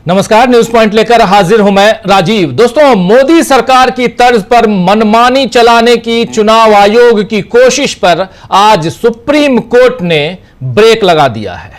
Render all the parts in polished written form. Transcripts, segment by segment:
नमस्कार, news point लेकर हाजिर हूं मैं राजीव। दोस्तों, मोदी सरकार की तर्ज पर मनमानी चलाने की चुनाव आयोग की कोशिश पर आज सुप्रीम कोर्ट ने ब्रेक लगा दिया है।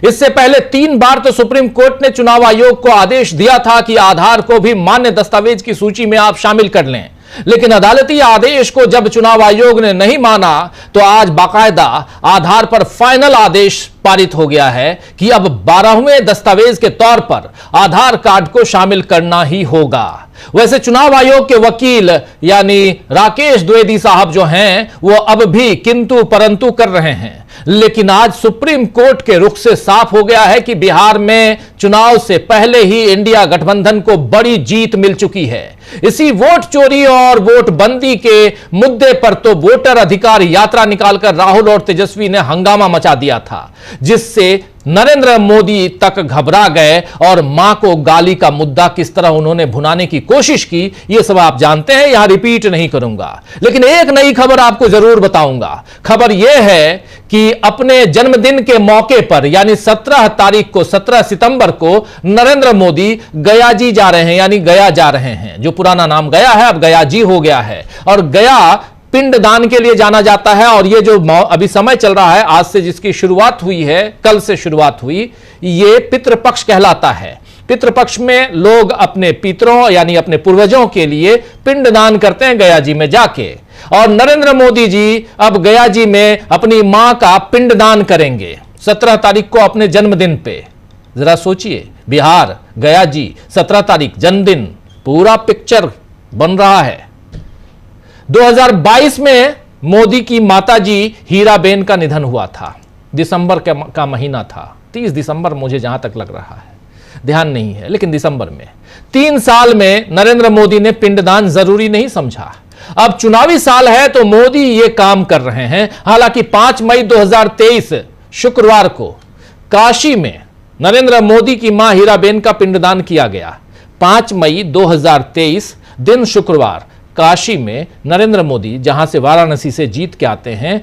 इससे पहले 3 बार तो सुप्रीम कोर्ट ने चुनाव आयोग को आदेश दिया था कि आधार को भी मान्य दस्तावेज की सूची में आप शामिल कर लें, लेकिन अदालती आदेश को जब चुनाव आयोग ने नहीं माना तो आज बाकायदा आधार पर फाइनल आदेश पारित हो गया है कि अब 12वें दस्तावेज के तौर पर आधार कार्ड को शामिल करना ही होगा। वैसे चुनाव आयोग के वकील यानी राकेश द्विवेदी साहब जो हैं वो अब भी किंतु परंतु कर रहे हैं, लेकिन आज सुप्रीम कोर्ट के रुख से साफ हो गया है कि बिहार में चुनाव से पहले ही इंडिया गठबंधन को बड़ी जीत मिल चुकी है। इसी वोट चोरी और वोट बंदी के मुद्दे पर तो वोटर अधिकार यात्रा निकालकर राहुल और तेजस्वी ने हंगामा मचा दिया था, जिससे नरेंद्र मोदी तक घबरा गए और मां को गाली का मुद्दा किस तरह उन्होंने भुनाने की कोशिश की, यह सब आप जानते हैं, यहां रिपीट नहीं करूंगा। लेकिन एक नई खबर आपको जरूर बताऊंगा। खबर यह है कि अपने जन्मदिन के मौके पर यानी 17 तारीख को 17 सितंबर को नरेंद्र मोदी गया जी जा रहे हैं, यानी गया जा रहे हैं। जो पुराना नाम गया है अब गया जी हो गया है, और गया पिंडदान के लिए जाना जाता है। और ये जो अभी समय चल रहा है, आज से जिसकी शुरुआत हुई है, कल से शुरुआत हुई, ये पितृपक्ष कहलाता है। पितृपक्ष में लोग अपने पितरों यानी अपने पूर्वजों के लिए पिंडदान करते हैं गया जी में जाके, और नरेंद्र मोदी जी अब गया जी में अपनी मां का पिंडदान करेंगे 17 तारीख को अपने जन्मदिन पे। जरा सोचिए, बिहार, गया जी, 17 तारीख जन्मदिन, पूरा पिक्चर बन रहा है। 2022 में मोदी की माताजी हीराबेन का निधन हुआ था। दिसंबर का महीना था, 30 दिसंबर मुझे जहां तक लग रहा है, ध्यान नहीं है, लेकिन दिसंबर में। 3 साल में नरेंद्र मोदी ने पिंडदान जरूरी नहीं समझा। अब चुनावी साल है तो मोदी ये काम कर रहे हैं। हालांकि 5 मई 2023 शुक्रवार को काशी में नरेंद्र मोदी की मां हीराबेन का पिंडदान किया गया। 5 मई 2023 दिन शुक्रवार काशी में नरेंद्र मोदी, जहां से वाराणसी से जीत के आते हैं,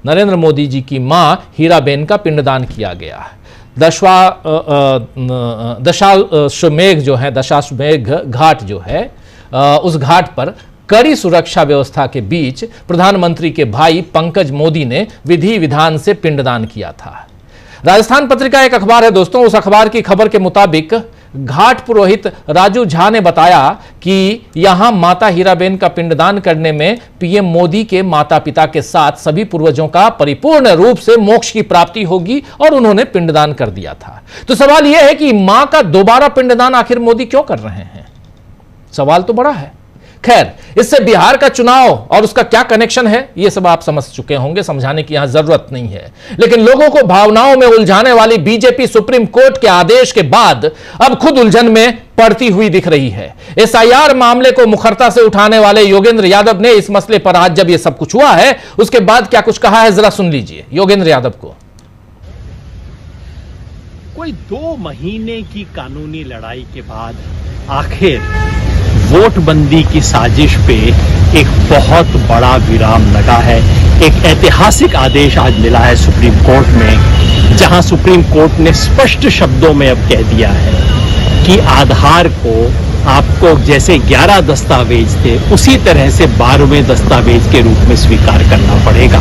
नरेंद्र मोदी जी की मां हीराबेन का पिंडदान किया गया। दशाश्वमेध जो है, दशाश्वमेध घाट जो है, उस घाट पर कड़ी सुरक्षा व्यवस्था के बीच प्रधानमंत्री के भाई पंकज मोदी ने विधि विधान से पिंडदान किया था। राजस्थान पत्रिका एक अखबार है दोस्तों, उस अखबार की खबर के मुताबिक घाट पुरोहित राजू झा ने बताया कि यहां माता हीराबेन का पिंडदान करने में पीएम मोदी के माता पिता के साथ सभी पूर्वजों का परिपूर्ण रूप से मोक्ष की प्राप्ति होगी, और उन्होंने पिंडदान कर दिया था। तो सवाल यह है कि मां का दोबारा पिंडदान आखिर मोदी क्यों कर रहे हैं? सवाल तो बड़ा है। खैर, इससे बिहार का चुनाव और उसका क्या कनेक्शन है, यह सब आप समझ चुके होंगे, समझाने की यहां जरूरत नहीं है। लेकिन लोगों को भावनाओं में उलझाने वाली बीजेपी सुप्रीम कोर्ट के आदेश के बाद अब खुद उलझन में पड़ती हुई दिख रही है। एसआईआर मामले को मुखरता से उठाने वाले योगेंद्र यादव ने इस मसले पर आज जब यह सब कुछ हुआ है उसके बाद क्या कुछ कहा है, जरा सुन लीजिए योगेंद्र यादव को। कोई 2 महीने की कानूनी लड़ाई के बाद आखिर वोटबंदी की साजिश पे एक बहुत बड़ा विराम लगा है। एक ऐतिहासिक आदेश आज मिला है सुप्रीम कोर्ट में, जहां सुप्रीम कोर्ट ने स्पष्ट शब्दों में अब कह दिया है कि आधार को आपको जैसे 11 दस्तावेज थे उसी तरह से 12वें दस्तावेज के रूप में स्वीकार करना पड़ेगा।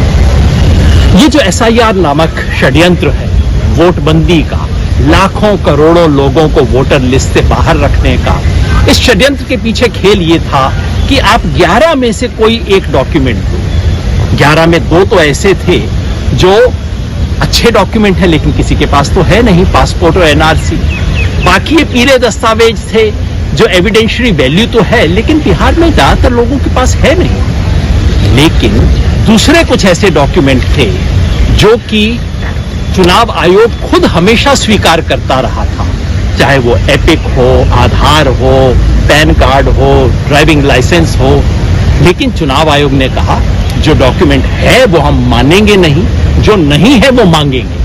ये जो एसआईआर नामक षड्यंत्र है वोटबंदी का, लाखों करोड़ों लोगों को वोटर लिस्ट से बाहर रखने का, इस षड्यंत्र के पीछे खेल ये था कि आप 11 में से कोई एक डॉक्यूमेंट दो। 11 में 2 तो ऐसे थे जो अच्छे डॉक्यूमेंट है लेकिन किसी के पास तो है नहीं, पासपोर्ट और एनआरसी। बाकी ये पीले दस्तावेज थे जो एविडेंशियरी वैल्यू तो है लेकिन बिहार में ज्यादातर लोगों के पास है नहीं। लेकिन दूसरे कुछ ऐसे डॉक्यूमेंट थे जो कि चुनाव आयोग खुद हमेशा स्वीकार करता रहा था, चाहे वो एपिक हो, आधार हो, पैन कार्ड हो, ड्राइविंग लाइसेंस हो। लेकिन चुनाव आयोग ने कहा जो डॉक्यूमेंट है वो हम मानेंगे नहीं, जो नहीं है वो मांगेंगे।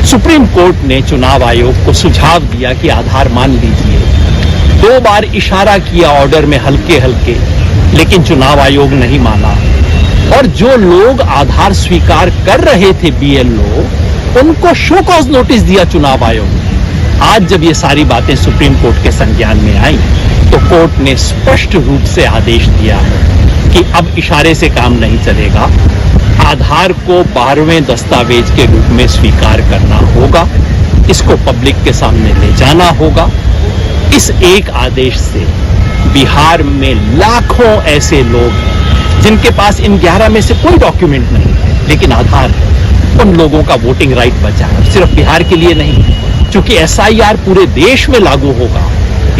सुप्रीम कोर्ट ने चुनाव आयोग को सुझाव दिया कि आधार मान लीजिए। 2 बार इशारा किया ऑर्डर में हल्के हल्के, लेकिन चुनाव आयोग नहीं माना। और जो लोग आधार स्वीकार कर रहे थे बीएलओ, उनको शो कॉज नोटिस दिया चुनाव आयोग ने आज जब ये सारी बातें सुप्रीम कोर्ट के संज्ञान में आई तो कोर्ट ने स्पष्ट रूप से आदेश दिया है कि अब इशारे से काम नहीं चलेगा, आधार को 12वें दस्तावेज के रूप में स्वीकार करना होगा, इसको पब्लिक के सामने ले जाना होगा। इस एक आदेश से बिहार में लाखों ऐसे लोग हैं जिनके पास इन 11 में से कोई डॉक्यूमेंट नहीं है लेकिन आधार है, उन लोगों का वोटिंग राइट बचा है। सिर्फ बिहार के लिए नहीं, क्योंकि एसआईआर पूरे देश में लागू होगा,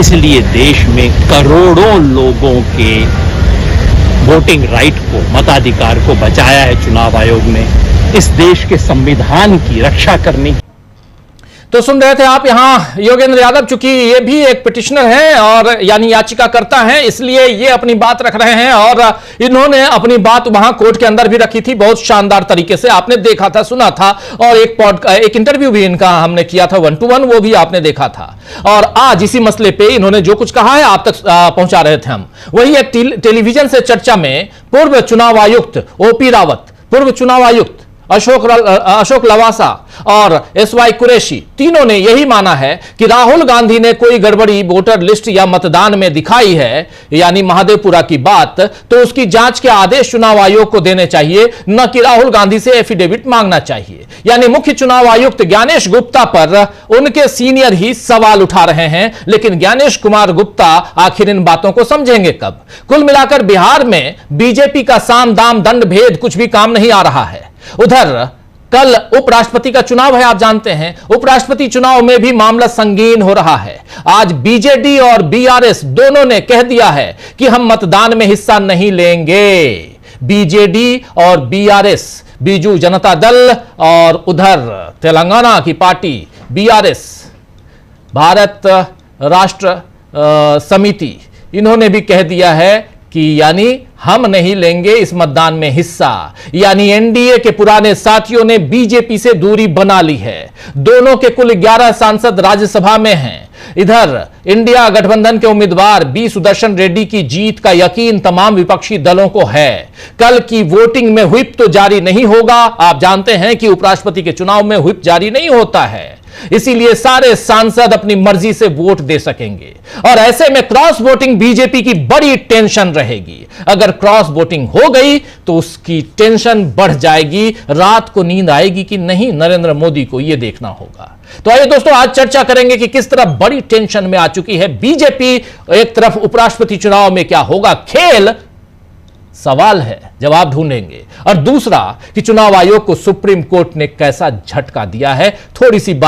इसलिए देश में करोड़ों लोगों के वोटिंग राइट को, मताधिकार को बचाया है चुनाव आयोग ने। इस देश के संविधान की रक्षा करनी। तो सुन रहे थे आप यहां योगेंद्र यादव, चूंकि ये भी एक पिटिशनर हैं और यानी याचिकाकर्ता हैं, इसलिए ये अपनी बात रख रहे हैं और इन्होंने अपनी बात वहां कोर्ट के अंदर भी रखी थी बहुत शानदार तरीके से। आपने देखा था, सुना था, और एक इंटरव्यू भी इनका हमने किया था 1 to 1, वो भी आपने देखा था। और आज इसी मसले पे इन्होंने जो कुछ कहा है आप तक पहुंचा रहे थे हम। वही एक टेलीविजन से चर्चा में पूर्व चुनाव आयुक्त ओपी रावत, पूर्व चुनाव आयुक्त अशोक लवासा और एसवाई कुरैशी, तीनों ने यही माना है कि राहुल गांधी ने कोई गड़बड़ी वोटर लिस्ट या मतदान में दिखाई है, यानी महादेवपुरा की बात, तो उसकी जांच के आदेश चुनाव आयोग को देने चाहिए, न कि राहुल गांधी से एफिडेविट मांगना चाहिए। यानी मुख्य चुनाव आयुक्त ज्ञानेश गुप्ता पर उनके सीनियर ही सवाल उठा रहे हैं, लेकिन ज्ञानेश कुमार गुप्ता आखिर इन बातों को समझेंगे कब? कुल मिलाकर बिहार में बीजेपी का साम दाम दंड भेद कुछ भी काम नहीं आ रहा है। उधर कल उपराष्ट्रपति का चुनाव है, आप जानते हैं, उपराष्ट्रपति चुनाव में भी मामला संगीन हो रहा है। आज बीजेडी और बीआरएस दोनों ने कह दिया है कि हम मतदान में हिस्सा नहीं लेंगे। बीजेडी और बीआरएस, बीजू जनता दल, और उधर तेलंगाना की पार्टी बीआरएस, भारत राष्ट्र समिति, इन्होंने भी कह दिया है कि यानी हम नहीं लेंगे इस मतदान में हिस्सा। यानी एनडीए के पुराने साथियों ने बीजेपी से दूरी बना ली है। दोनों के कुल 11 सांसद राज्यसभा में हैं। इधर इंडिया गठबंधन के उम्मीदवार बी सुदर्शन रेड्डी की जीत का यकीन तमाम विपक्षी दलों को है। कल की वोटिंग में व्हिप तो जारी नहीं होगा। आप जानते हैं कि उपराष्ट्रपति के चुनाव में व्हिप जारी नहीं होता है, इसीलिए सारे सांसद अपनी मर्जी से वोट दे सकेंगे। और ऐसे में क्रॉस वोटिंग बीजेपी की बड़ी टेंशन रहेगी। अगर क्रॉस वोटिंग हो गई तो उसकी टेंशन बढ़ जाएगी। रात को नींद आएगी कि नहीं, नरेंद्र मोदी को यह देखना होगा। तो आइए दोस्तों, आज चर्चा करेंगे कि किस तरह बड़ी टेंशन में आ चुकी है बीजेपी। एक तरफ उपराष्ट्रपति चुनाव में क्या होगा खेल, सवाल है, जवाब ढूंढेंगे। और दूसरा कि चुनाव आयोग को सुप्रीम कोर्ट ने कैसा झटका दिया है। थोड़ी सी बात